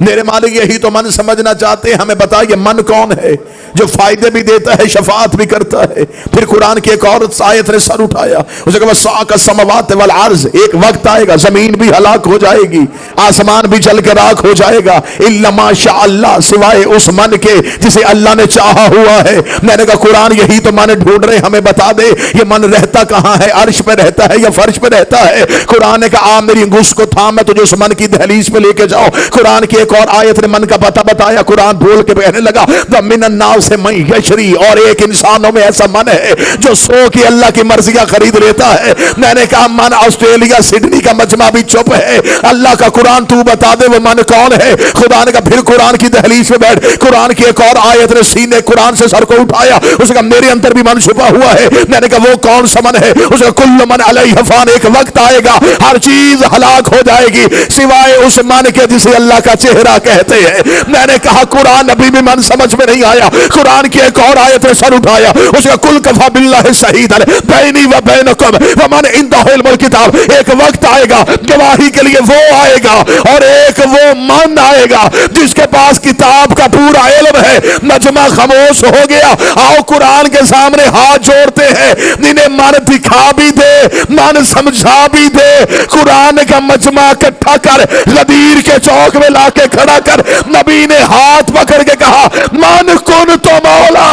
میرے مالک یہی تو من سمجھنا چاہتے ہیں، ہمیں بتا یہ من کون ہے جو فائدے بھی دیتا ہے شفاعت بھی کرتا ہے۔ پھر قرآن کی ایک اور آیت نے سر اٹھایا، اسے کہا سَاقَ السَّمَوَاتِ وَالْعَرْضِ، ایک وقت آئے گا زمین بھی ہلاک ہو جائے گی، آسمان بھی جل کے راکھ ہو جائے گا، اِلَّا مَا شَاءَ اللَّهُ، سوائے اس من کے جسے اللہ نے چاہا ہوا ہے۔ میں نے کہا قرآن یہی تو من ڈھونڈ رہے، ہمیں بتا دے یہ من رہتا کہاں ہے، عرش پہ رہتا ہے یا فرش پہ رہتا ہے؟ قرآن نے کہا میری انگوش کو تھام، میں تجھے اس من کی دہلیز پہ لے کے جاؤ۔ قرآن کی ایک اور آیت نے من کا پتہ بتایا، قرآن بول کے کہنے لگا وَمِنَ النَّاسِ مَن یشری، اور ایک انسانوں میں ایسا من ہے جو سو کی اللہ کی مرضیاں خرید لیتا ہے۔ میں نے کہا من آسٹریلیا سڈنی کا مجمع بھی چپ ہے، اللہ کا قرآن تو بتا دے وہ من کون ہے؟ خدا نے کہا پھر قرآن کی دہلیز پہ بیٹھ۔ قرآن کی ایک اور آیت نے سینے قرآن سے سر کو اٹھایا، اس نے کہا میرے اندر بھی من چھپا ہوا ہے۔ میں نے کہا وہ کون سا من ہے؟ اس نے کہا کل من علیہ فان، ایک وقت آئے گا ہر چیز ہلاک ہو جائے گی سوائے اس من کے جسے اللہ کا چہرہ کہتے ہیں۔ میں نے کہا قرآن ابھی بھی من سمجھ میں نہیں آیا۔ قرآن کی ایک اور آیت نے سر اٹھایا، اس کا کل کفا باللہ شہیدا بینی و بینکم ومن عندہ علم الکتاب، ایک وقت آئے گا گواہی کے لیے وہ آئے گا اور ایک وہ من آئے گا جس کے پاس کتاب کا پورا علم ہے۔ مجمع خاموش ہو گیا۔ آؤ قرآن کے سامنے ہاتھ جوڑتے ہیں، انہیں من دکھا بھی دے من سمجھا بھی دے۔ قرآن کا مجمع اکٹھا کر غدیر کے چوک میں لا کے کھڑا کر، نبی نے ہاتھ پکڑ کے کہا من کن تو مولا۔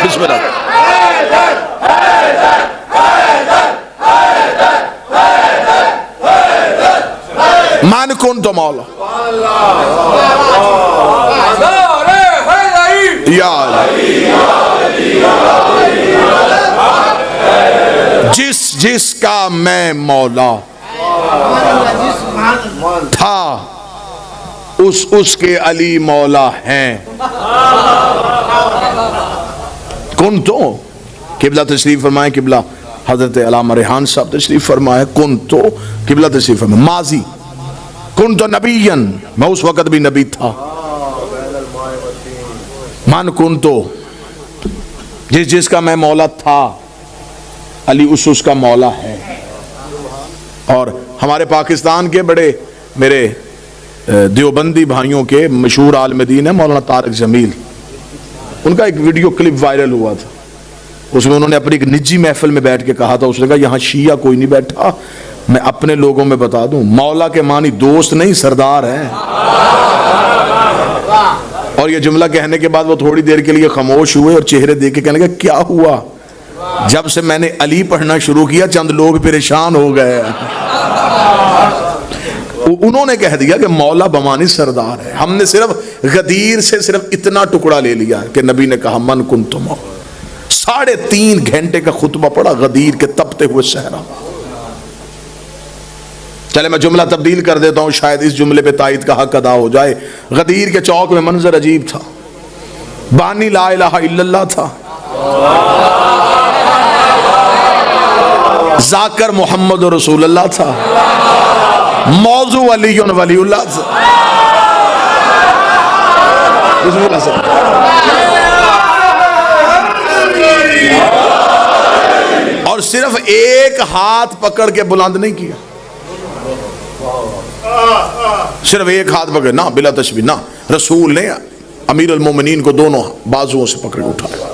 بسم اللہ۔ من کن تو مولا یا جس کا میں مولا تھا اس کے علی مولا ہیں۔ کن تو قبلہ تشریف فرمائے، قبلہ حضرت علامہ ریحان صاحب تشریف فرمائے، کن تو قبلہ تشریف فرمائے ماضی، کن تو نبیًا، میں اس وقت بھی نبی تھا۔ من کن تو جس کا میں مولا تھا، علی اس کا مولا ہے۔ اور ہمارے پاکستان کے بڑے میرے دیوبندی بھائیوں کے مشہور عالم دین ہے مولانا طارق جمیل، ان کا ایک ویڈیو کلپ وائرل ہوا تھا، اس میں انہوں نے اپنی ایک نجی محفل میں بیٹھ کے کہا تھا، اس نے کہا یہاں شیعہ کوئی نہیں بیٹھا، میں اپنے لوگوں میں بتا دوں مولا کے معنی دوست نہیں سردار ہیں۔ اور یہ جملہ کہنے کے بعد وہ تھوڑی دیر کے لیے خاموش ہوئے اور چہرے دیکھ کے کہنے لگے کیا ہوا؟ جب سے میں نے علی پڑھنا شروع کیا چند لوگ پریشان ہو گئے۔ انہوں نے کہہ دیا کہ مولا بمانی سردار ہے، ہم نے صرف غدیر سے صرف اتنا ٹکڑا لے لیا کہ نبی نے کہا من کن تو مولا۔ 3.5 گھنٹے کا خطبہ پڑا غدیر کے تپتے ہوئے صحرا۔ چلے میں جملہ تبدیل کر دیتا ہوں، شاید اس جملے پہ تائید کا حق ادا ہو جائے۔ غدیر کے چوک میں منظر عجیب تھا، بانی لا الہ الا اللہ تھا، ذاکر محمد رسول اللہ تھا، موضوع علی ولی اللہ تھا۔ بسم اللہ سے اور صرف ایک ہاتھ پکڑ کے بلند نہیں کیا، صرف ایک ہاتھ پکڑ، نہ بلا تشبیہ، نہ رسول نے امیر المومنین کو دونوں بازوؤں سے پکڑ کے اٹھایا۔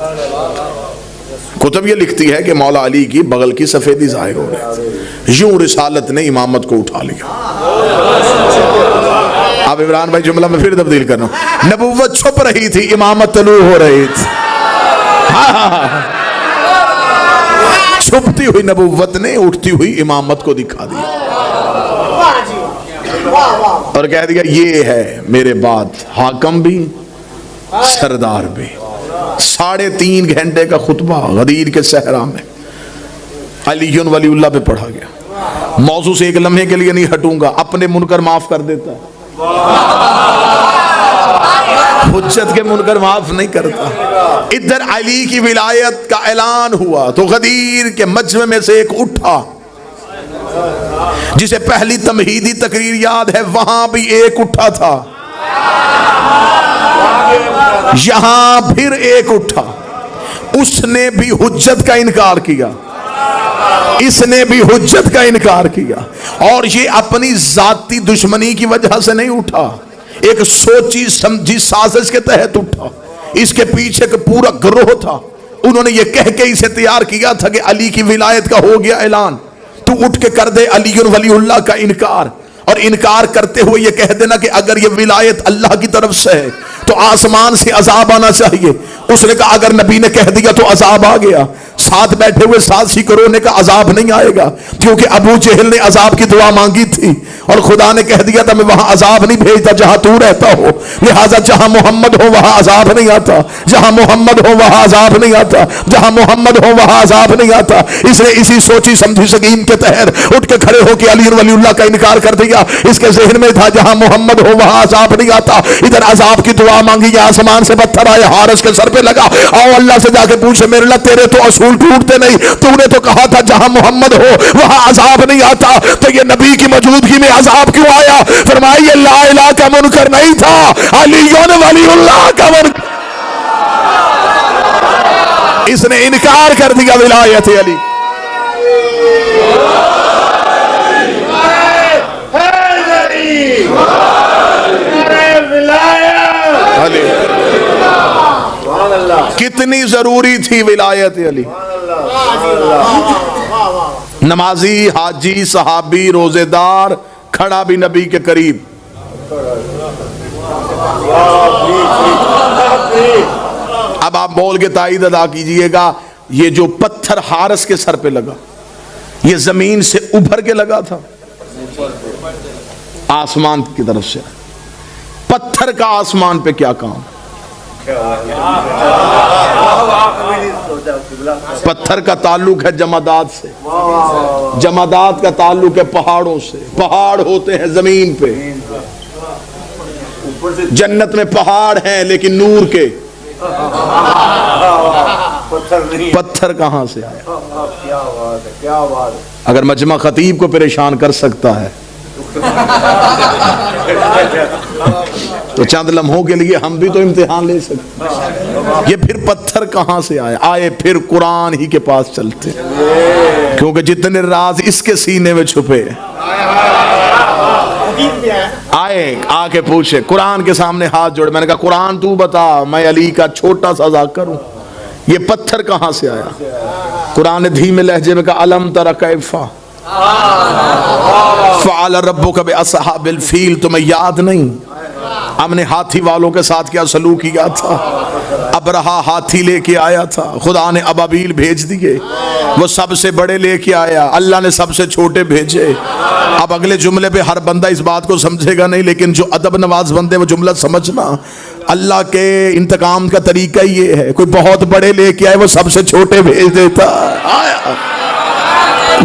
کتب یہ لکھتی ہے کہ مولا علی کی بغل کی سفیدی ظاہر ہو رہی تھی، یوں رسالت نے امامت کو اٹھا لیا۔ اب عمران بھائی جملہ میں پھر تبدیل کر رہا ہوں، نبوت چھپ رہی تھی، امامت طلوع ہو رہی تھی۔ چھپتی ہوئی نبوت نے اٹھتی ہوئی امامت کو دکھا دیا اور کہہ دیا یہ ہے میرے بعد حاکم بھی سردار بھی۔ 3.5 گھنٹے کا خطبہ غدیر کے صحرا میں علی ولی اللہ پہ پڑھا گیا۔ موضوع سے ایک لمحے کے لیے نہیں ہٹوں گا، اپنے منکر معاف کر دیتا ہے، حجت کے منکر معاف نہیں کرتا۔ ادھر علی کی ولایت کا اعلان ہوا تو غدیر کے مجمع میں سے ایک اٹھا، جسے پہلی تمہیدی تقریر یاد ہے، وہاں بھی ایک اٹھا تھا، یہاں پھر ایک اٹھا، اس نے بھی حجت کا انکار کیا۔ اس نے بھی حجت کا انکار کیا، اور یہ اپنی ذاتی دشمنی کی وجہ سے نہیں اٹھا، ایک سوچی سمجھی سازش کے تحت اٹھا۔ اس کے پیچھے کا پورا گروہ تھا، انہوں نے یہ کہہ کے اسے تیار کیا تھا کہ علی کی ولایت کا ہو گیا اعلان، تو اٹھ کے کر دے علی ولی اللہ کا انکار، اور انکار کرتے ہوئے یہ کہہ دینا کہ اگر یہ ولایت اللہ کی طرف سے ہے تو آسمان سے عذاب آنا چاہیے۔ اس نے کہا اگر نبی نے کہہ دیا تو عذاب آ گیا، ساتھ بیٹھے ہوئے سازشی کرو نے کہا عذاب نہیں آئے گا، کیونکہ ابو جہل نے عذاب کی دعا مانگی تھی اور خدا نے کہہ دیا تھا میں وہاں عذاب نہیں بھیجتا جہاں تو رہتا ہو، لہٰذا جہاں محمد ہو وہاں عذاب نہیں آتا، جہاں محمد ہو وہاں عذاب نہیں آتا، جہاں محمد ہو وہاں عذاب نہیں آتا۔ اس نے اسی سوچی سمجھی سکیم کے تحت اٹھ کے کھڑے ہو کے علی ولی اللہ کا انکار کر دیا۔ اس کے ذہن میں تھا جہاں محمد ہو وہاں عذاب نہیں آتا، ادھر عذاب کی دعا مانگی، یا آسمان سے پتھر آئے حارث کے سر پہ لگا، آؤ اللہ سے جا کے پوچھے میرے اللہ تیرے تو اصول ٹوٹتے نہیں، تو نے تو کہا تھا جہاں محمد ہو وہاں عذاب نہیں آتا، تو یہ نبی کی موجودگی میں عذاب کیوں آیا؟ فرمایا یہ لا الہ کا منکر نہیں تھا، علی ولی اللہ کا منکر، اس نے انکار کر دیا ولایت علی۔ کتنی ضروری تھی ولایت علی، نمازی، حاجی، صحابی، روزے دار، کھڑا بھی نبی کے قریب۔ اب آپ بول کے تائید ادا کیجئے گا، یہ جو پتھر حارث کے سر پہ لگا یہ زمین سے ابھر کے لگا تھا، آسمان کی طرف سے؟ پتھر کا آسمان پہ کیا کام؟ پتھر کا تعلق ہے جمادات سے، جمادات کا تعلق ہے پہاڑوں سے، پہاڑ ہوتے ہیں زمین پہ، جنت میں پہاڑ ہیں لیکن نور کے، پتھر کہاں سے آیا؟ اگر مجمع خطیب کو پریشان کر سکتا ہے تو چند لمحوں کے لیے ہم بھی تو امتحان لے سکتے ہیں۔ یہ پھر پتھر کہاں سے آئے؟ آئے پھر قرآن ہی کے پاس چلتے، کیونکہ جتنے راز اس کے سینے میں چھپے، آئے آ کے پوچھے، قرآن کے سامنے ہاتھ جوڑے، میں نے کہا قرآن تو بتا، میں علی کا چھوٹا سا ذاکر ہوں، یہ پتھر کہاں سے آیا؟ قرآن نے دھیمے لہجے میں کہا الم تر کیف فعل ربک باصحاب الفیل، تمہیں یاد نہیں ہم نے ہاتھی والوں کے ساتھ کیا سلوک کیا تھا؟ ابرہا ہاتھی لے کے آیا تھا، خدا نے ابابیل بھیج دیے، وہ سب سے بڑے لے کے آیا، اللہ نے سب سے چھوٹے بھیجے۔ اب اگلے جملے پہ ہر بندہ اس بات کو سمجھے گا نہیں، لیکن جو ادب نواز بندے وہ جملہ سمجھنا، اللہ کے انتقام کا طریقہ یہ ہے، کوئی بہت بڑے لے کے آئے وہ سب سے چھوٹے بھیج دیتا،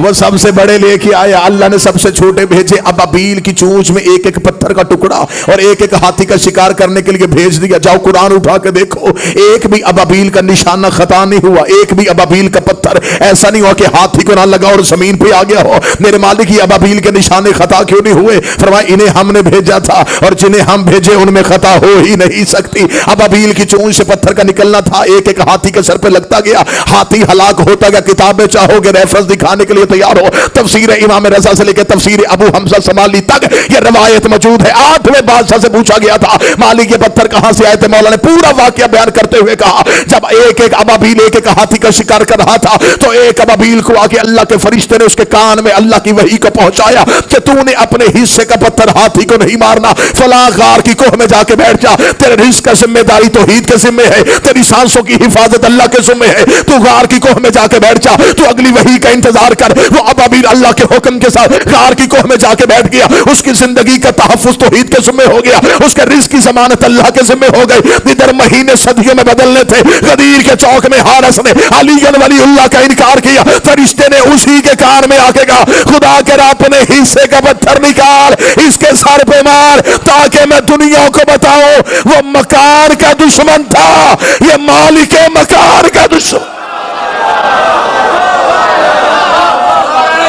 وہ سب سے بڑے لے کے آیا، اللہ نے سب سے چھوٹے بھیجے۔ ابابیل کی چونچ میں ایک ایک پتھر کا ٹکڑا اور ایک ایک ہاتھی کا شکار کرنے کے لیے بھیج دیا۔ جاؤ قرآن اٹھا کے دیکھو، ایک بھی ابابیل کا نشانہ خطا نہیں ہوا، ایک بھی ابابیل کا پتھر ایسا نہیں ہوا کہ ہاتھی کو نہ لگا اور زمین پہ آ گیا ہو۔ میرے مالک یہ ابابیل کے نشانے خطا کیوں نہیں ہوئے؟ فرمایا انہیں ہم نے بھیجا تھا اور جنہیں ہم بھیجے ان میں خطا ہو ہی نہیں سکتی۔ ابابیل کی چونچ سے پتھر کا نکلنا تھا، ایک ایک ہاتھی کے سر پہ لگتا گیا، ہاتھی ہلاک ہوتا گیا۔ کتابیں چاہو گے ریفرنس دکھانے کے لیے تیار ہو، تفسیر امام رضا سے لے کے تفسیر ابو حمزہ سمالی تک یہ روایت موجود ہے۔ 8ویں بادشاہ سے پوچھا گیا تھا مالک یہ پتھر کہاں سے آئے تھے؟ مولا نے پورا واقعہ بیان کرتے ہوئے کہا جب ایک ایک ابابیل ایک ایک ہاتھی کا شکار کر رہا تھا تو ایک ابابیل کو آ کے اللہ کے فرشتے نے اس کے کان میں اللہ کی وحی کو پہنچایا کہ تو نے اپنے حصے کا پتھر ہاتھی کو نہیں مارنا، فلاں غار کی کوہ میں جا کے بیٹھ جا، تیرے رزق کا ذمہ داری توحید کے ذمہ ہے، تیری سانسوں کی حفاظت اللہ کے ذمہ ہے، تو غار کی کوہ میں جا کے بیٹھ جا، تو اگلی وحی کا انتظار کر۔ وہ ابابیل اللہ کے حکم کے ساتھ غار کی کوہ میں جا کے بیٹھ گیا، اس کی زندگی کا تحفظ توحید کے ذمہ ہو گیا، اس کے رزق کی ضمانت اللہ کے ذمہ ہو گئی۔ ادھر مہینے صدیوں میں بدلنے تھے، غدیر کے چوک میں حارث نے علی ولی اللہ کا انکار کیا، فرشتے نے اسی کے کان میں آ کے کہا خدا کے اپنے حصے کا پتھر نکال اس کے سر پہ مار تاکہ میں دنیا کو بتاؤں وہ مکان کا دشمن تھا، یہ مالک مکان کا دشمن۔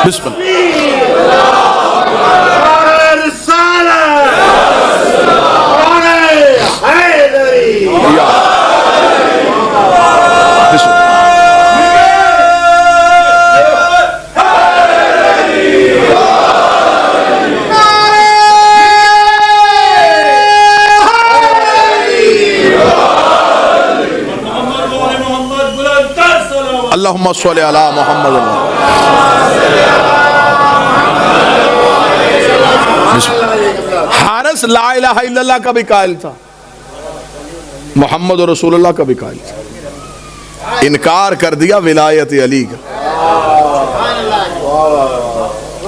بسم اللہ اللہم صلی علی محمد. حارث لا الہ الا اللہ کا بھی قائل تھا، محمد رسول اللہ کا بھی قائل تھا. انکار کر دیا ولایت علی کا.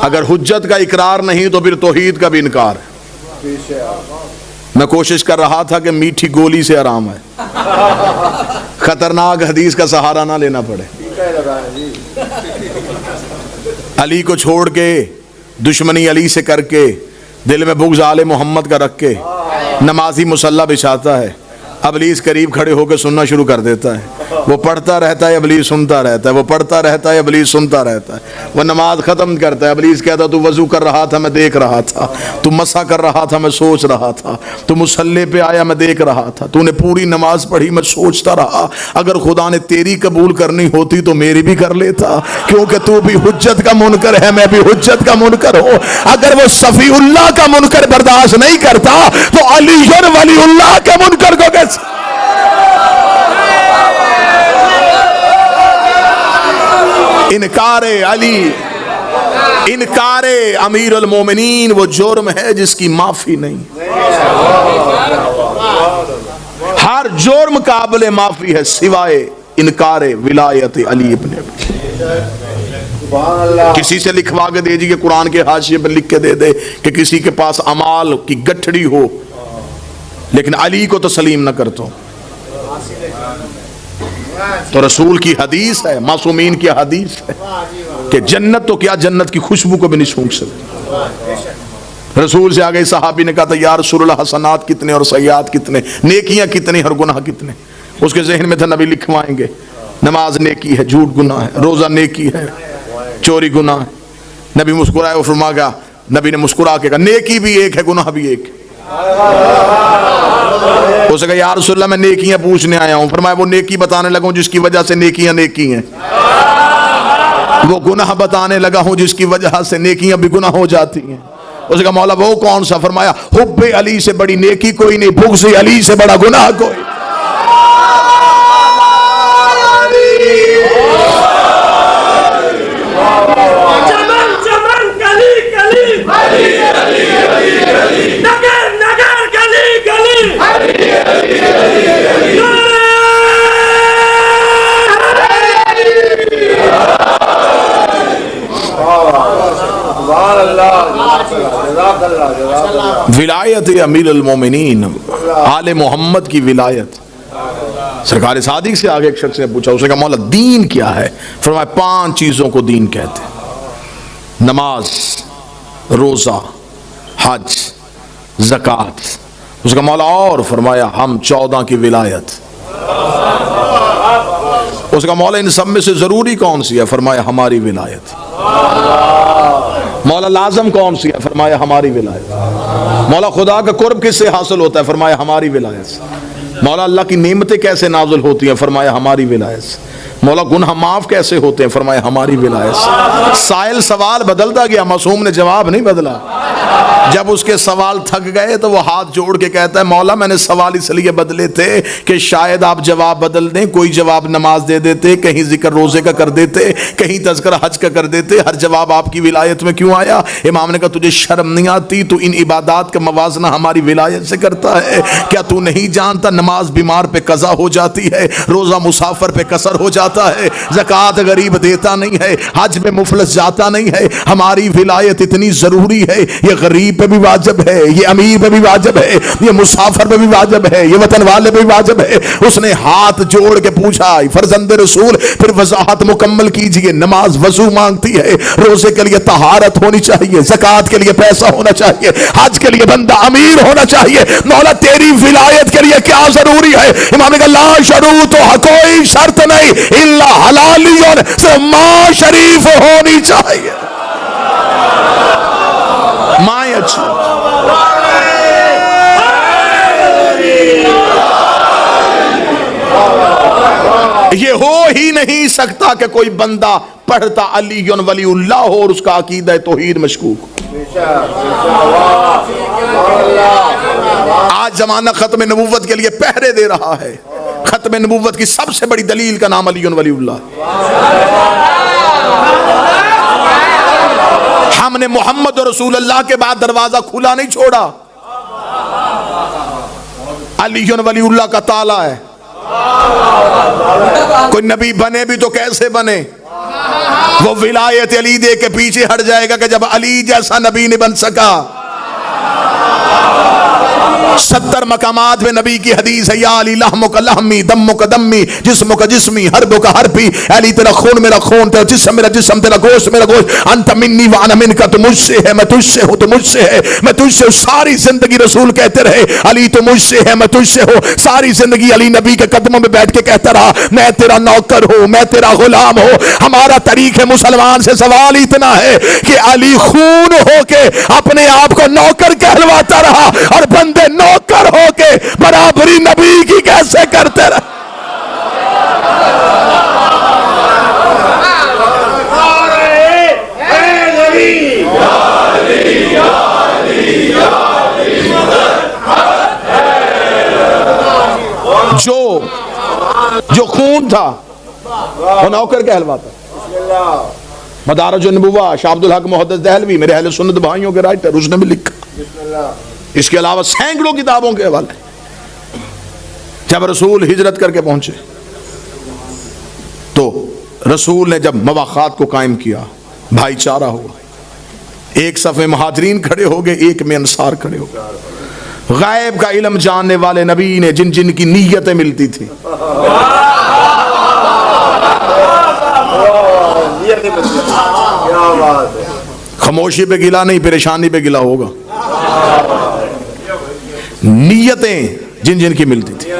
اگر حجت کا اقرار نہیں تو پھر توحید کا بھی انکار ہے. میں کوشش کر رہا تھا کہ میٹھی گولی سے آرام ہے، خطرناک حدیث کا سہارا نہ لینا پڑے. علی کو چھوڑ کے، دشمنی علی سے کر کے، دل میں بغض آل محمد کا رکھ کے نمازی مصلی بچھاتا ہے. ابلیس قریب کھڑے ہو کے سننا شروع کر دیتا ہے. وہ پڑھتا رہتا ہے، ابلیس سنتا رہتا ہے. وہ پڑھتا رہتا ہے، ابلیس سنتا رہتا ہے. وہ نماز ختم کرتا ہے، ابلیس کہتا ہے تو وضو کر رہا تھا میں دیکھ رہا تھا، تو مسح کر رہا تھا میں سوچ رہا تھا، تو مصلی پہ آیا میں دیکھ رہا تھا، تو نے پوری نماز پڑھی میں سوچتا رہا. اگر خدا نے تیری قبول کرنی ہوتی تو میری بھی کر لیتا، کیونکہ تو بھی حجت کا منکر ہے، میں بھی حجت کا منکر ہوں. اگر وہ صفی اللہ کا منکر برداشت نہیں کرتا تو علی ولی اللہ کے منکر کو کیسے؟ انکار علی، انکار امیر المومنین وہ جرم ہے جس کی معافی نہیں. ہر جرم قابل معافی ہے سوائے انکار ولایت علی ابن ابی. کسی سے لکھوا کے دے دیجیے، قرآن کے حاشیے پر لکھ کے دے دے کہ کسی کے پاس اعمال کی گٹھڑی ہو لیکن علی کو تسلیم نہ کرتا ہوں، تو رسول کی حدیث ہے، معصومین کی حدیث ہے کہ جنت تو کیا، جنت کی خوشبو کو بھی نہیں سونگھ سکتے. رسول سے آگے صحابی نے کہا تھا یا رسول اللہ حسنات کتنے اور سیئات کتنے، نیکیاں کتنی اور گناہ کتنے؟ اس کے ذہن میں تھا نبی لکھوائیں گے نماز نیکی ہے، جھوٹ گناہ ہے، روزہ نیکی ہے، چوری گناہ ہے. نبی مسکرائے اور فرما گیا، نبی نے مسکرا کے کہا نیکی بھی ایک ہے گناہ بھی ایک ہے. اس نے کہا یا رسول اللہ میں نیکیاں پوچھنے آیا ہوں. فرمایا وہ نیکی بتانے لگا ہوں جس کی وجہ سے نیکیاں نیکی ہیں، وہ گناہ بتانے لگا ہوں جس کی وجہ سے نیکیاں بھی گناہ ہو جاتی ہیں. اس نے کہا مولا وہ کون سا؟ فرمایا حب علی سے بڑی نیکی کوئی نہیں، بغض علی سے بڑا گناہ کوئی. ولایت امیر المومنین آل محمد کی ولایت. سرکار صادق سے آگے ایک شخص نے پوچھا، اس نے کہا مولا دین کیا ہے؟ فرمایا 5 چیزوں کو دین کہتے ہیں، نماز، روزہ، حج، زکوٰۃ. اس کا مولا اور؟ فرمایا ہم 14 کی ولایت. اس کا مولا ان سب میں سے ضروری کون سی ہے؟ فرمایا ہماری ولایت. مولا لازم کون سی ہے؟ فرمایا ہماری ولایت. مولا خدا کا قرب کس سے حاصل ہوتا ہے؟ فرمایا ہماری ولایت. مولا اللہ کی نعمتیں کیسے نازل ہوتی ہیں؟ فرمایا ہماری ولایت. مولا گناہ معاف کیسے ہوتے ہیں؟ فرمایا ہماری ولایت. سائل سوال بدلتا گیا، معصوم نے جواب نہیں بدلا. جب اس کے سوال تھک گئے تو وہ ہاتھ جوڑ کے کہتا ہے مولا میں نے سوال اس لیے بدلے تھے کہ شاید آپ جواب بدل دیں. کوئی جواب نماز دے دیتے، کہیں ذکر روزے کا کر دیتے، کہیں تذکرہ حج کا کر دیتے. ہر جواب آپ کی ولایت میں کیوں آیا؟ امام نے کہا تجھے شرم نہیں آتی؟ تو ان عبادات کا موازنہ ہماری ولایت سے کرتا ہے. کیا تو نہیں جانتا نماز بیمار پہ قضا ہو جاتی ہے، روزہ مسافر پہ قصر ہو جاتا ہے، زکوٰۃ غریب دیتا نہیں ہے، حج میں مفلس جاتا نہیں ہے. ہماری ولایت اتنی ضروری ہے، یہ غریب پہ بھی واجب ہے، یہ امیر پہ بھی واجب ہے، یہ مسافر پہ بھی واجب ہے، یہ وطن والے پہ بھی واجب ہے. اس نے ہاتھ جوڑ کے پوچھا فرزند رسول پھر وضاحت مکمل کیجئے. نماز وضو مانگتی ہے، روزے کے لیے طہارت ہونی چاہیے، زکوٰۃ کے لیے پیسہ ہونا چاہیے، حج کے لیے بندہ امیر ہونا چاہیے. مولا تیری ولایت کے لیے کیا ضروری ہے؟ امام نے کہا لا شروط، کوئی شرط نہیں، الا حلالیون، صرف ماں شریف ہونی چاہیے. مائیں اچھی. یہ ہو ہی نہیں سکتا کہ کوئی بندہ پڑھتا علی ولی اللہ ہو اور اس کا عقیدہ توحید مشکوک. آج زمانہ ختم نبوت کے لیے پہرے دے رہا ہے. ختم نبوت کی سب سے بڑی دلیل کا نام علی ولی اللہ. ہم نے محمد رسول اللہ کے بعد دروازہ کھلا نہیں چھوڑا. علی ولی اللہ کا تالا ہے. کوئی نبی بنے بھی تو کیسے بنے؟ وہ ولایت علی دے کے پیچھے ہٹ جائے گا کہ جب علی جیسا نبی نہیں بن سکا. 70 مقامات میں نبی کی حدیث ہے، یا علی لحمک لحمی دمک دمی جسمک جسمی حربک حربی. علی تیرا خون میرا خون، تیرا جسم میرا جسم، تیرا گوشت میرا گوشت. انت منی وانا منک، تو مجھ سے ہے، میں تجھ سے ہوں، تو مجھ سے ہے، میں تجھ سے ہوں. ساری زندگی رسول کہتے رہے علی تو مجھ سے ہے، میں تجھ سے ہوں. ساری زندگی علی نبی کے قدموں میں بیٹھ کے کہتا رہا میں تیرا نوکر ہوں، میں تیرا غلام ہوں. ہمارا طریق مسلمان سے سوال اتنا ہے کہ علی خون ہو کے اپنے آپ کو نوکر کہلواتا رہا اور بندے نوکر ہو کے برابری نبی کی کیسے کرتے رہے؟ جو خون تھا وہ نوکر کہلواتا. مدارج النبوہ شاہ عبدالحق محدث دہلوی میرے اہل سنت بھائیوں کے رائٹر، اس نے بھی لکھا. اس کے علاوہ سینکڑوں کتابوں کے حوالے. جب رسول ہجرت کر کے پہنچے تو رسول نے جب مواخات کو قائم کیا، بھائی چارہ ہوا. ایک صف میں مہاجرین کھڑے ہو گئے، ایک میں انصار کھڑے ہو گئے. غیب کا علم جاننے والے نبی نے جن جن کی نیتیں ملتی تھی خاموشی پہ گلا نہیں، پریشانی پہ گلا ہوگا. نیتیں جن جن کی ملتی تھی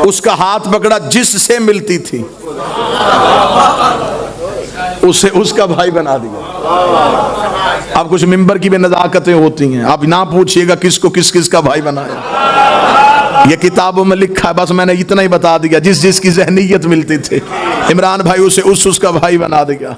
اس کا ہاتھ پکڑا، جس سے ملتی تھی اسے اس کا بھائی بنا دیا. اب کچھ ممبر کی بھی نزاکتیں ہوتی ہیں، آپ نہ پوچھئے گا کس کو کس کا بھائی بنایا. یہ کتابوں میں لکھا ہے، بس میں نے اتنا ہی بتا دیا. جس جس کی ذہنیت ملتی تھی عمران بھائی اسے اس کا بھائی بنا دیا.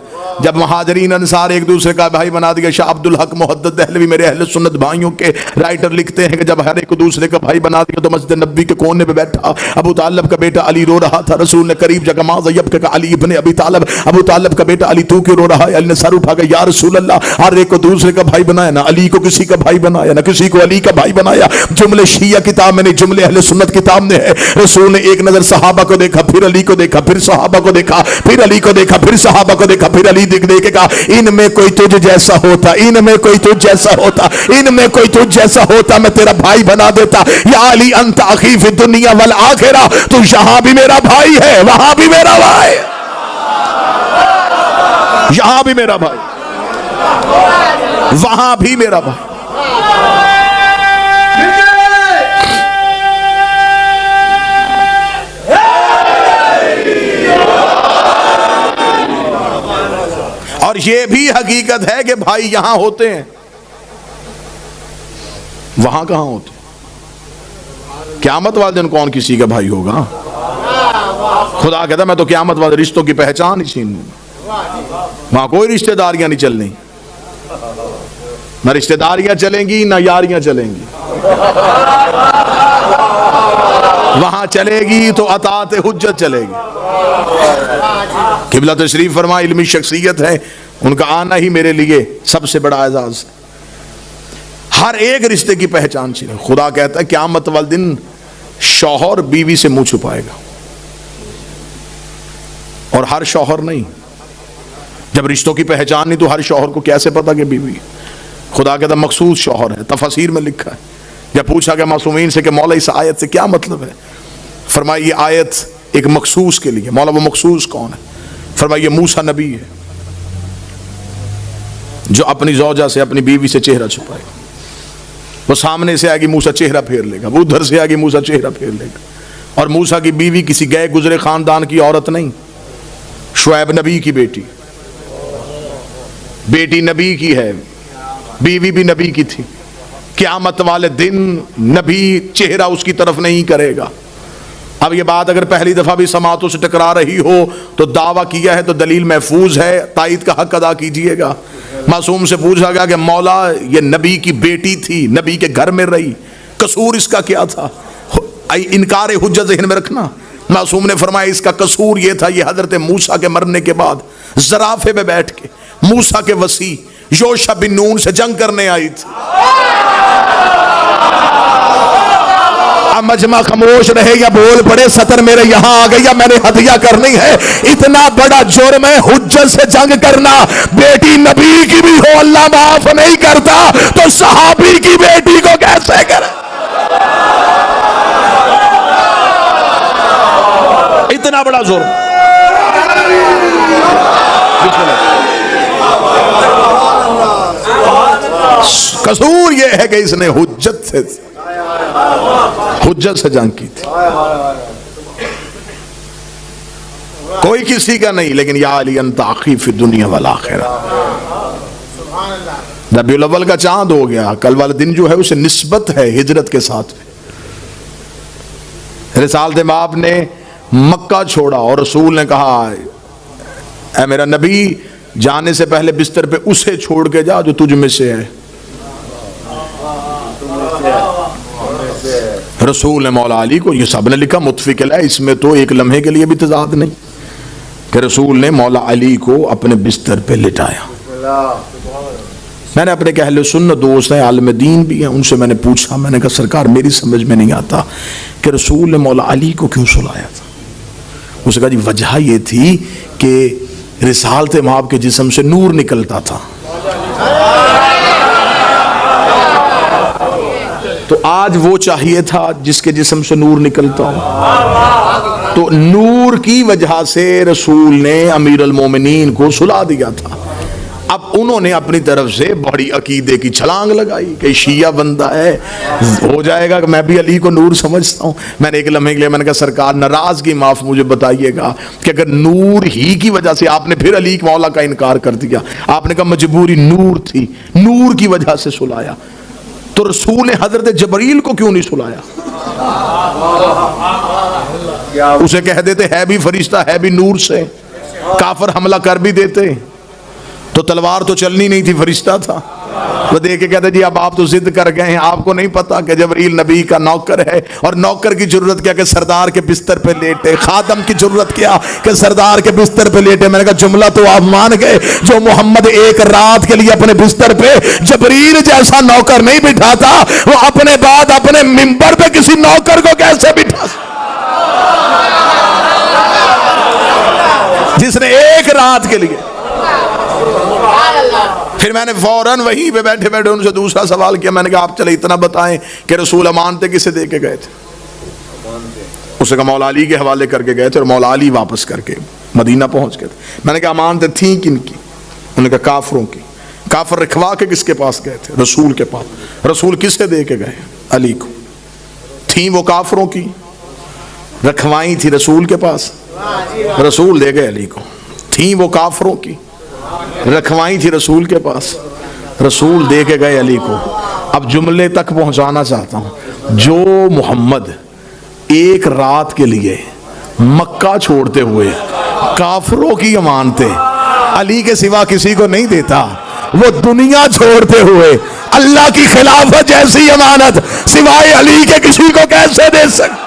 جب مہاجرین انصار ایک دوسرے کا بھائی بنا دیا، شاہ عبدالحق محدث دہلوی میرے اہل سنت بھائیوں کے رائٹر لکھتے ہیں کہ جب ہر ایک دوسرے کا بھائی بنا دیا تو مسجد نبی کے کونے پہ بیٹھا ابو طالب کا بیٹا علی رو رہا تھا. رسول نے قریب جگہ ماذا یبکی علی ابن ابی طالب، ابو طالب کا بیٹا علی تو کیوں رو رہا ہے؟ علی نے سر اٹھا کے یا رسول اللہ، ہر ایک کو دوسرے کا بھائی بنایا، نہ علی کو کسی کا بھائی بنایا، نہ کسی کو علی کا بھائی بنایا. جملے شیعہ کتاب میں نہیں، جملے اہل سنت کتاب میں ہے. رسول نے ایک نظر صحابہ کو دیکھا، پھر علی کو دیکھا، پھر صحابہ کو دیکھا، پھر علی کو دیکھا، پھر صحابہ کو دیکھا، پھر علی دیکھ کہا ان میں کوئی تجھ جیسا ہوتا، ان میں کوئی تجھ جیسا ہوتا، ان میں کوئی تجھ جیسا ہوتا میں تیرا بھائی بنا دیتا. یا علی انت اخی فی الدنیا والآخرہ، تو یہاں بھی میرا بھائی ہے، وہاں بھی میرا بھائی، یہاں بھی میرا بھائی، وہاں بھی میرا بھائی. اور یہ بھی حقیقت ہے کہ بھائی یہاں ہوتے ہیں، وہاں کہاں ہوتے ہیں. قیامت والے دن کون کسی کا بھائی ہوگا؟ خدا کہتا میں تو قیامت والے رشتوں کی پہچان ہی چھین لوں. وہاں کوئی رشتہ داریاں نہیں چلنی، نہ رشتہ داریاں چلیں گی نہ یاریاں چلیں گی. وہاں چلے گی تو اطاعت حجت چلے گی. قبلہ تشریف فرما علمی شخصیت ہے، ان کا آنا ہی میرے لیے سب سے بڑا اعزاز. ہر ایک رشتے کی پہچان چھینے. خدا کہتا ہے قیامت والے دن شوہر بیوی سے منہ چھپائے گا، اور ہر شوہر نہیں. جب رشتوں کی پہچان نہیں تو ہر شوہر کو کیسے پتا کہ بیوی؟ خدا کہتا ہے مخصوص شوہر ہے. تفاسیر میں لکھا ہے، جب پوچھا گیا معصومین سے کہ مولا اس آیت سے کیا مطلب ہے، فرمایا یہ آیت ایک مخصوص کے لیے. مولا وہ مخصوص کون ہے؟ فرمایا یہ موسیٰ نبی ہے جو اپنی زوجہ سے اپنی بیوی سے چہرہ چھپائے گا. وہ سامنے سے آئے گی موسیٰ چہرہ پھیر لے گا، وہ ادھر سے آئے گی موسیٰ چہرہ پھیر لے گا. اور موسیٰ کی بیوی کسی گئے گزرے خاندان کی عورت نہیں، شعیب نبی کی بیٹی نبی کی ہے، بیوی بھی نبی کی تھی. قیامت والے دن نبی چہرہ اس کی طرف نہیں کرے گا. اب یہ بات اگر پہلی دفعہ بھی سماعتوں سے ٹکرا رہی ہو تو دعویٰ کیا ہے تو دلیل محفوظ ہے، تائید کا حق ادا کیجئے گا. معصوم سے پوچھا گیا کہ مولا یہ نبی کی بیٹی تھی، نبی کے گھر میں رہی، قصور اس کا کیا تھا؟ انکار حجت ذہن میں رکھنا. معصوم نے فرمایا اس کا قصور یہ تھا، یہ حضرت موسیٰ کے مرنے کے بعد زرافے میں بیٹھ کے موسیٰ کے وسیع یوشع بن نون سے جنگ کرنے آئی تھی۔ اب مجمع خاموش رہے یا بول پڑے، سطر میرے یہاں آ گئی یا میں نے ہدیہ کرنی ہے۔ اتنا بڑا جرم ہے حجت سے جنگ کرنا، بیٹی نبی کی بھی ہو اللہ معاف نہیں کرتا تو صحابی کی بیٹی کو کیسے کرے؟ اتنا بڑا جرم۔ قصور یہ ہے کہ اس نے حجت سے جنگ کی تھی، کوئی کسی کا نہیں، لیکن یا علی انت اخی فی الدنیا والآخرہ۔ ربیع الاول کا چاند ہو گیا، کل والا دن جو ہے اسے نسبت ہے ہجرت کے ساتھ۔ رسالت مآب نے مکہ چھوڑا اور رسول نے کہا اے میرا نبی جانے سے پہلے بستر پہ اسے چھوڑ کے جا جو تجھ میں سے ہے۔ رسول نے مولا علی کو، یہ سب نے لکھا متفق علیہ، اس میں تو ایک لمحے کے لیے بھی تضاد نہیں، کہ رسول نے مولا علی کو اپنے بستر پہ لٹایا۔ میں نے اپنے اہل سنت دوست ہیں، عالم دین بھی ہیں، ان سے میں نے پوچھا، میں نے کہا سرکار میری سمجھ میں نہیں آتا کہ رسول نے مولا علی کو کیوں سلایا تھا؟ اس نے کہا جی وجہ یہ تھی کہ رسالت مآب کے جسم سے نور نکلتا تھا، تو آج وہ چاہیے تھا جس کے جسم سے نور نکلتا ہو، تو نور کی وجہ سے رسول نے امیر المومنین کو سلا دیا تھا۔ اب انہوں نے اپنی طرف سے بڑی عقیدے کی چھلانگ لگائی کہ شیعہ بندہ ہے، ہو جائے گا کہ میں بھی علی کو نور سمجھتا ہوں۔ میں نے ایک لمحے کے لیے میں نے کہا سرکار ناراضگی معاف مجھے بتائیے گا کہ اگر نور ہی کی وجہ سے آپ نے پھر علی مولا کا انکار کر دیا، آپ نے کہا مجبوری نور تھی، نور کی وجہ سے سلایا، تو رسول نے حضرت جبریل کو کیوں نہیں سلایا؟ اسے کہہ دیتے ہے بھی فرشتہ ہے بھی نور سے، کافر حملہ کر بھی دیتے تو تلوار تو چلنی نہیں تھی، فرشتہ تھا۔ وہ دیکھ کے کہتے جی اب آپ تو ضد کر گئے ہیں، آپ کو نہیں پتا کہ جبریل نبی کا نوکر ہے، اور نوکر کی ضرورت کیا کہ سردار کے بستر پہ لیٹے، خادم کی ضرورت کیا کہ سردار کے بستر پہ لیٹے۔ میں نے کہا جملہ تو آپ مان گئے، جو محمد ایک رات کے لیے اپنے بستر پہ جبریل جیسا نوکر نہیں بٹھاتا، وہ اپنے بعد اپنے منبر پہ کسی نوکر کو کیسے بٹھا، جس نے ایک رات کے لیے۔ پھر میں نے فوراً وہیں پہ بیٹھے بیٹھے ان سے دوسرا سوال کیا، میں نے کہا آپ چلے اتنا بتائیں کہ رسول امانتیں کسے دے کے گئے تھے؟ اسے کہا مولا علی کے حوالے کر کے گئے تھے، اور مولا علی واپس کر کے مدینہ پہنچ گئے تھے۔ میں نے کہا امانتیں تھیں کن کی؟ انہوں نے کہا کافروں کی۔ کافر رکھوا کے کس کے پاس گئے تھے؟ رسول کے پاس۔ رسول کسے دے کے گئے؟ علی کو۔ تھیں وہ کافروں کی، رکھوائیں تھی رسول کے پاس، رسول دے گئے علی کو۔ تھیں وہ کافروں کی، رکھوائیں تھی رسول کے پاس، رسول دے کے گئے علی کو۔ اب جملے تک پہنچانا چاہتا ہوں، جو محمد ایک رات کے لیے مکہ چھوڑتے ہوئے کافروں کی امانتیں علی کے سوا کسی کو نہیں دیتا، وہ دنیا چھوڑتے ہوئے اللہ کی خلافت جیسی امانت سوائے علی کے کسی کو کیسے دے سکتا؟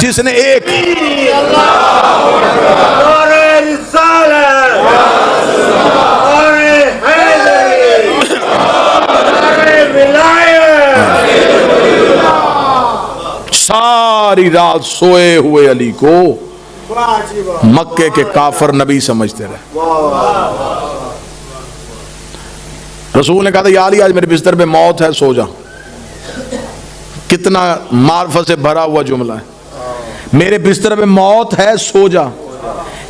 جس نے ایک ساری رات سوئے ہوئے علی کو مکے کے کافر نبی سمجھتے رہے۔ رسول نے کہا تھا یا علی آج میرے بستر پہ موت ہے، سو جا۔ کتنا معرفت سے بھرا ہوا جملہ ہے، میرے بستر پہ موت ہے سو جا۔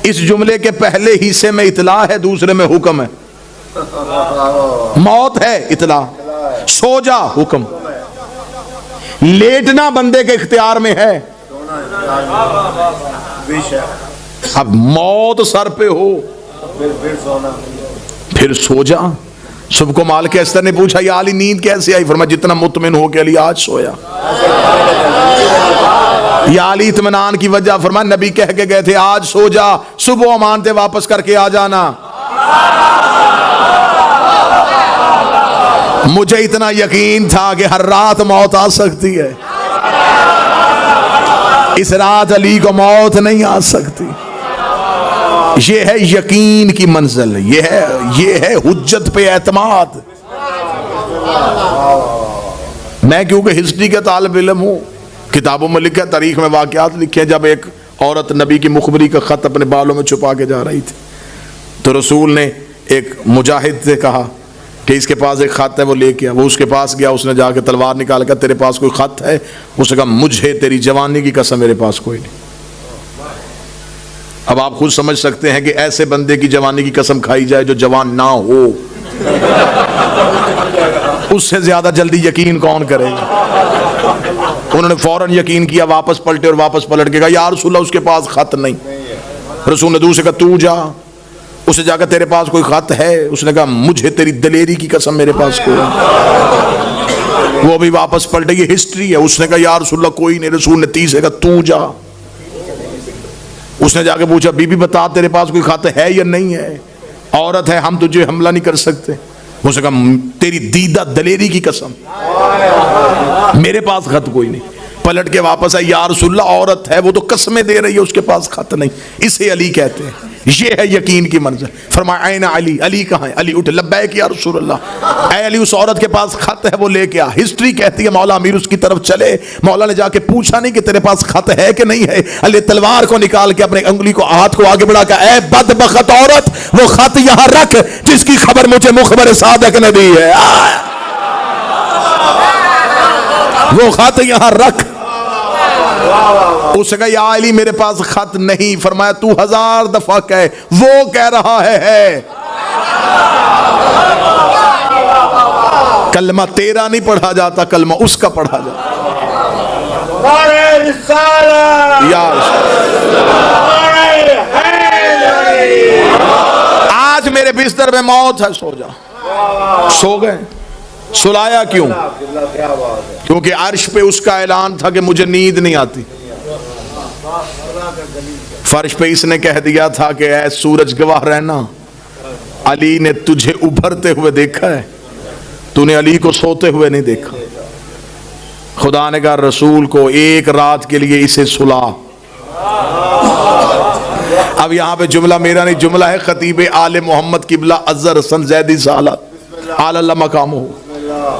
اس جملے کے پہلے حصے میں اطلاع ہے، دوسرے میں حکم ہے۔ موت ہے اطلاع، سو جا حکم۔ لیٹنا بندے کے اختیار میں ہے، اب موت سر پہ ہو پھر سو جا۔ صبح کو مالک اسر نے پوچھا یا علی نیند کیسے آئی؟ فرمایا جتنا مطمئن ہو کہ علی آج سویا۔ یا علی اطمینان کی وجہ؟ فرمایا نبی کہہ کے گئے تھے آج سو جا، صبح امانتیں واپس کر کے آ جانا۔ مجھے اتنا یقین تھا کہ ہر رات موت آ سکتی ہے، اس رات علی کو موت نہیں آ سکتی۔ یہ ہے یقین کی منزل، یہ ہے حجت پہ اعتماد۔ میں کیونکہ ہسٹری کا طالب علم ہوں، کتابوں میں لکھا، تاریخ میں واقعات لکھے، جب ایک عورت نبی کی مخبری کا خط اپنے بالوں میں چھپا کے جا رہی تھی تو رسول نے ایک مجاہد سے کہا کہ اس کے پاس ایک خط ہے، وہ لے کے آ۔ وہ اس کے پاس گیا، اس نے جا کے تلوار نکال کر، تیرے پاس کوئی خط ہے؟ اس نے کہا مجھے تیری جوانی کی قسم میرے پاس کوئی نہیں۔ اب آپ خود سمجھ سکتے ہیں کہ ایسے بندے کی جوانی کی قسم کھائی جائے جو جوان نہ ہو، اس سے زیادہ جلدی یقین کون کرے گا؟ انہوں نے فوراً یقین کیا، واپس پلٹے اور واپس پلٹ کے کہا یا رسول اللہ اس کے پاس خط نہیں۔ رسول نے دوسرے کہا تو جا، اسے جا کر تیرے پاس کوئی خط ہے؟ اس نے کہا مجھے تیری دلیری کی قسم میرے پاس کوئی نہیں۔ وہ بھی واپس پلٹے، یہ ہسٹری ہے۔ اس نے کہا یا رسول اللہ کوئی نہیں۔ رسول نے تیسرے کہا تو جا، اس نے جا کے پوچھا بی بی بتا تیرے پاس کوئی خط ہے یا نہیں ہے؟ عورت ہے، ہم تجھے حملہ نہیں کر سکتے۔ اس نے کہا تیری دیدہ دلیری کی قسم میرے پاس خط کوئی نہیں۔ پلٹ کے واپس آئی، یا رسول اللہ عورت ہے، وہ تو قسمیں دے رہی ہے، اس کے پاس خط نہیں۔ اسے علی کہتے ہیں، یہ ہے یقین کی منزل۔ فرمایا این علی، علی کہاں ہے؟ علی اٹھے، لبیک یا رسول اللہ۔ اے علی اس عورت کے پاس خط ہے، وہ لے کے آ۔ ہسٹری کہتی ہے مولا امیر اس کی طرف چلے، مولا نے جا کے پوچھا نہیں کہ تیرے پاس خط ہے کہ نہیں ہے، علی تلوار کو نکال کے اپنے انگلی کو، ہاتھ کو آگے بڑھا کے، اے بدبخت عورت وہ خط یہاں رکھ جس کی خبر مجھے مخبر صادق نے دی ہے، وہ خط یہاں رکھ۔ اس نے کہا یا علی میرے پاس خط نہیں۔ فرمایا تو 1000 دفعہ کہے، وہ کہہ رہا ہے۔ کلمہ تیرا نہیں پڑھا جاتا، کلمہ اس کا پڑھا جاتا۔ آج میرے بستر میں موت ہے، سو جا۔ سو گئے، سلایا کیوں؟ کیونکہ عرش پہ اس کا اعلان تھا کہ مجھے نیند نہیں آتی۔ فرش پہ اس نے کہہ دیا تھا کہ اے سورج گواہ رہنا، علی نے تجھے ابھرتے ہوئے دیکھا ہے، تو نے علی کو سوتے ہوئے نہیں دیکھا۔ خدا نے کہا رسول کو ایک رات کے لیے اسے سلا۔ اب یہاں پہ جملہ میرا نہیں، جملہ ہے خطیب آل محمد قبلہ اظہر حسن زیدی سالت آل اللہ مقامہ۔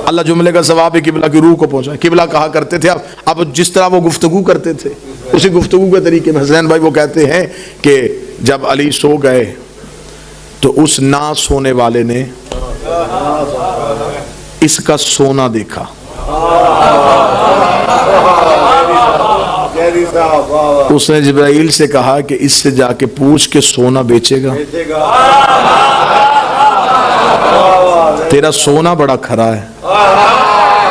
اللہ جملے کا ثواب قبلہ کی روح کو پہنچا۔ قبلہ کہا کرتے تھے، اب جس طرح وہ گفتگو کرتے تھے اسی گفتگو کے طریقے میں حسین بھائی وہ کہتے ہیں کہ جب علی سو گئے تو اس نہ سونے والے نے اس کا سونا دیکھا۔ اس نے جبرائیل سے کہا کہ اس سے جا کے پوچھ کے سونا بیچے گا، تیرا سونا بڑا کھرا ہے،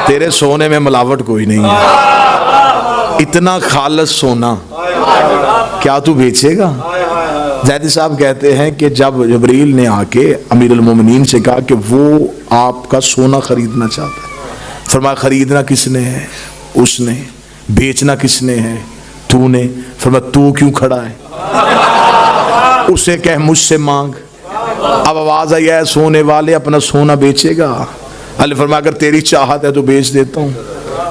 تیرے سونے میں ملاوٹ کوئی نہیں ہے، اتنا خالص سونا کیا تو بیچے گا؟ زیدی صاحب کہتے ہیں کہ جب جبرائیل نے آ کے امیر المومنین سے کہا کہ وہ آپ کا سونا خریدنا چاہتا ہے، فرمایا خریدنا کس نے ہے؟ اس نے۔ بیچنا کس نے ہے؟ تو نے۔ فرمایا تو کیوں کھڑا ہے؟ اسے کہہ مجھ سے مانگ۔ اب آواز آئی ہے سونے والے اپنا سونا بیچے گا؟ علی فرمایا اگر تیری چاہت ہے تو بیچ دیتا ہوں۔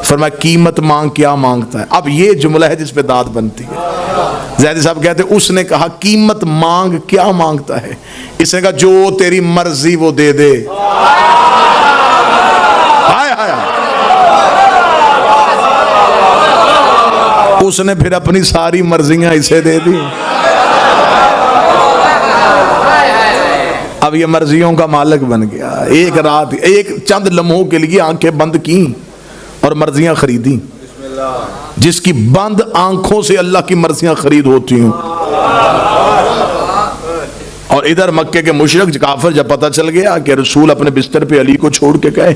فرمایا قیمت مانگ، کیا مانگتا ہے؟ اب یہ جملہ ہے جس پہ داد بنتی ہے۔ زیدی صاحب کہتے ہیں اس نے kہا قیمت مانگ، کیا مانگتا ہے؟ اس نے کہا جو تیری مرضی وہ دے دے۔ ہائے ہائے، اس نے پھر اپنی ساری مرضیاں اسے دے دی۔ اب یہ مرضیوں کا مالک بن گیا۔ ایک رات، ایک چند لمحوں کے لیے آنکھیں بند کی اور مرضیاں خریدی۔ جس کی بند آنکھوں سے اللہ کی مرضیاں خرید ہوتی ہوں۔ اور ادھر مکے کے مشرک کافر جب پتہ چل گیا کہ رسول اپنے بستر پہ علی کو چھوڑ کے گئے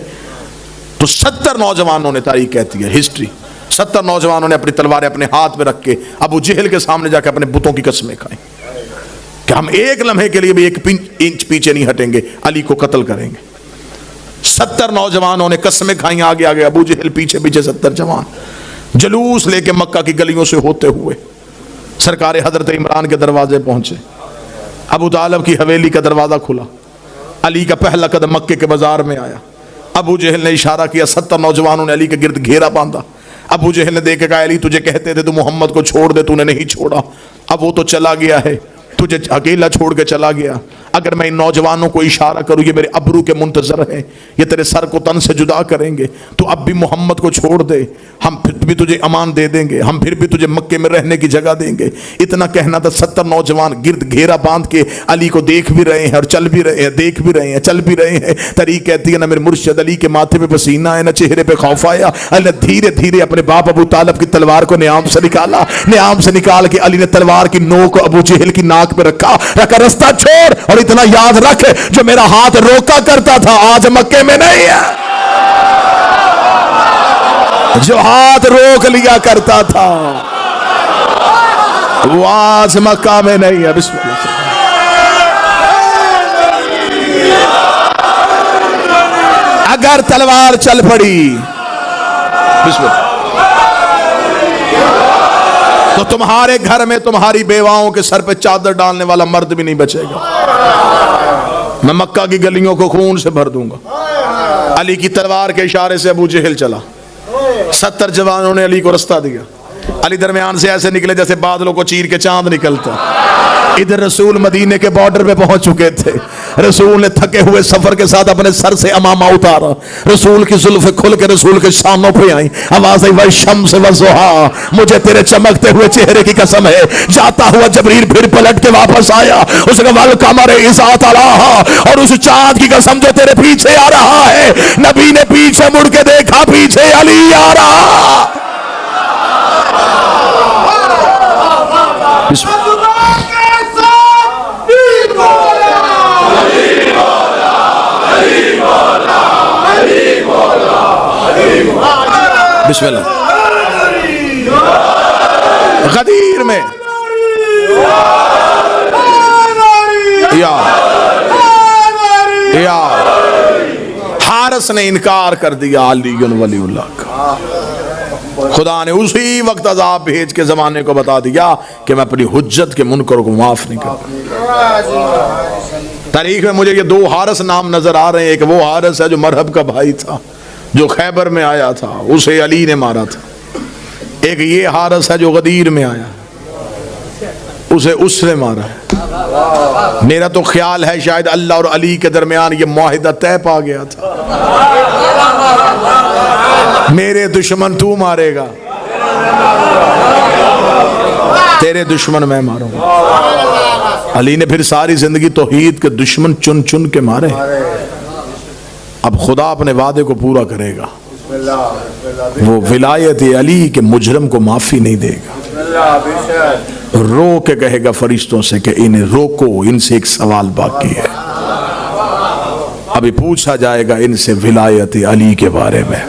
تو 70 نوجوانوں نے، تاریخ کہتی ہے ہسٹری، 70 نوجوانوں نے اپنی تلواریں اپنے ہاتھ میں رکھ کے ابو جہل کے سامنے جا کے اپنے بتوں کی قسمیں کھائیں کہ ہم ایک لمحے کے لیے بھی ایک انچ پیچھے نہیں ہٹیں گے، علی کو قتل کریں گے۔ 70 نوجوانوں نے قسمیں کھائیں، آگے آگے ابو جہل، پیچھے پیچھے 70 جوان جلوس لے کے مکہ کی گلیوں سے ہوتے ہوئے سرکار حضرت عمران کے دروازے پہنچے۔ ابو طالب کی حویلی کا دروازہ کھلا، علی کا پہلا قدم مکے کے بازار میں آیا، ابو جہل نے اشارہ کیا، 70 نوجوانوں نے علی کے گرد گھیرا باندھا. ابو جہل نے دیکھ کے کہا علی تجھے کہتے تھے تو محمد کو چھوڑ دے، تو نے نہیں چھوڑا، اب وہ تو چلا گیا ہے، تجھے اکیلا چھوڑ کے چلا گیا. اگر میں ان نوجوانوں کو اشارہ کروں یہ میرے ابرو کے منتظر ہیں، یہ تیرے سر کو تن سے جدا کریں گے، تو اب بھی محمد کو چھوڑ دے، ہم پھر بھی تجھے امان دے دیں گے، ہم پھر بھی تجھے مکے میں رہنے کی جگہ دیں گے. اتنا کہنا تھا، 70 نوجوان گرد گھیرا باندھ کے علی کو دیکھ بھی رہے ہیں اور چل بھی رہے ہیں، دیکھ بھی رہے ہیں، چل بھی رہے ہیں. طریق کہتی ہے نہ میرے مرشد علی کے ماتھے پہ پسینہ ہے، نہ چہرے پہ خوف آیا. علی نے دھیرے دھیرے اپنے باپ ابو طالب کی تلوار کو نیام سے نکالا، نیام سے نکال کے علی نے تلوار کی نوک ابو جہل کی ناک پہ رکھا، رستہ چھوڑ اور اتنا یاد رکھ جو میرا ہاتھ روکا کرتا تھا آج مکے میں نہیں ہے، جو ہاتھ روک لیا کرتا تھا وہ آج مکہ میں نہیں ہے. بسم اللہ. اگر تلوار چل پڑی بسم اللہ تو تمہارے گھر میں تمہاری بیواؤں کے سر پہ چادر ڈالنے والا مرد بھی نہیں بچے گا. میں مکہ کی گلیوں کو خون سے بھر دوں گا. علی کی تلوار کے اشارے سے ابو جہل چلا، 70 جوانوں نے علی کو رستہ دیا. علی درمیان سے ایسے نکلے جیسے بادلوں کو چیر کے چاند نکلتا. ادھر رسول مدینے کے بارڈر پہ پہنچ چکے تھے. رسول نے تھکے ہوئے سفر کے ساتھ اپنے سر سے امامہ اتارا، رسول کی زلفیں کھل کے رسول کے شانوں پہ آئیں. آواز آئی والشمس والضحیٰ، مجھے تیرے چمکتے ہوئے چہرے کی قسم ہے. جاتا ہوا جبریل پھر پلٹ کے واپس آیا، اس نے والقمر اذا تلاہا، اور اس چاند کی قسم جو تیرے پیچھے آ رہا ہے. نبی نے پیچھے مڑ کے دیکھا، پیچھے علی آ رہا. بسم اللہ. بسم اللہ. غدیر میں یا حارث نے انکار کر دیا علی ولی اللہ کا. خدا نے اسی وقت عذاب بھیج کے زمانے کو بتا دیا کہ میں اپنی حجت کے منکر کو معاف نہیں کرتا. تاریخ میں مجھے یہ 2 حارث نام نظر آ رہے ہیں. ایک وہ حارث ہے جو مرحب کا بھائی تھا، جو خیبر میں آیا تھا، اسے علی نے مارا تھا. ایک یہ حارث ہے جو غدیر میں آیا، اسے اس نے مارا ہے. میرا تو خیال ہے شاید اللہ اور علی کے درمیان یہ معاہدہ طے پا گیا تھا، میرے دشمن تو مارے گا، تیرے دشمن میں ماروں گا. علی نے پھر ساری زندگی توحید کے دشمن چن چن کے مارے. اب خدا اپنے وعدے کو پورا کرے گا. وہ ولایت علی کے مجرم کو معافی نہیں دے گا. رو کے کہے گا فرشتوں سے کہ انہیں روکو، ان سے ایک سوال باقی ہے. ابھی پوچھا جائے گا ان سے ولایت علی کے بارے میں.